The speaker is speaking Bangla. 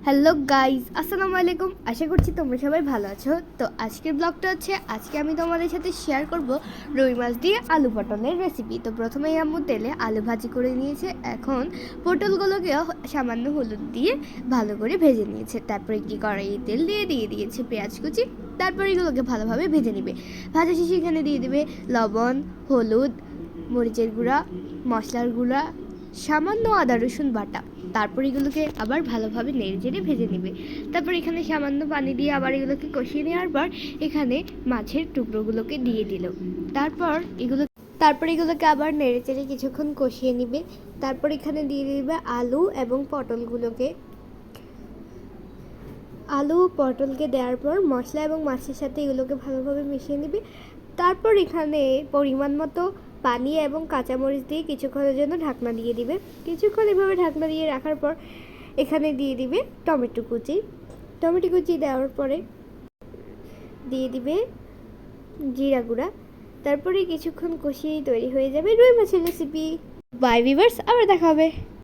হ্যালো গাইজ, আসসালামু আলাইকুম। আশা করছি তোমরা সবাই ভালো আছো। তো আজকের ব্লগটা হচ্ছে আজকে আমি তোমাদের সাথে শেয়ার করব রুই মাছ দিয়ে আলু পটলের রেসিপি। তো প্রথমেই আম্মু তেলে আলু ভাজি করে নিয়েছে। এখন পটলগুলোকে সামান্য হলুদ দিয়ে ভালো করে ভেজে নিয়েছে। তারপর একটি কড়াইয়ে তেল দিয়ে দিয়েছে পেঁয়াজ কুচি। তারপর এগুলোকে ভালোভাবে ভেজে নেবে। ভাজা শেষে এখানে দিয়ে দেবে লবণ, হলুদ, মরিচের গুঁড়া, মশলার গুঁড়া, সামান্য আদা রসুন বাটা। তারপর এগুলোকে আবার ভালোভাবে নেড়ে ভেজে নেবে। তারপর এখানে সামান্য পানি দিয়ে আবার এগুলোকে কষিয়ে নেওয়ার পর এখানে মাছের টুকরোগুলোকে দিয়ে দিল। তারপর এগুলোকে আবার নেড়ে কিছুক্ষণ কষিয়ে নেবে। তারপর এখানে দিয়ে দেবে আলু পটলকে দেওয়ার পর মশলা এবং মাছের সাথে এগুলোকে ভালোভাবে মিশিয়ে নেবে। তারপর এখানে পরিমাণ মতো পানি এবং কাঁচামরিচ দিয়ে কিছুক্ষণের জন্য ঢাকনা দিয়ে দিবে। কিছুক্ষণ এভাবে ঢাকনা দিয়ে রাখার পর এখানে দিয়ে দিবে টমেটো কুচি দেওয়ার পরে দিয়ে দিবে জিরা গুঁড়া। তারপরে কিছুক্ষণ কষিয়েই তৈরি হয়ে যাবে রুই মাছের রেসিপি। বাই ভিউয়ার্স, আবার দেখা হবে।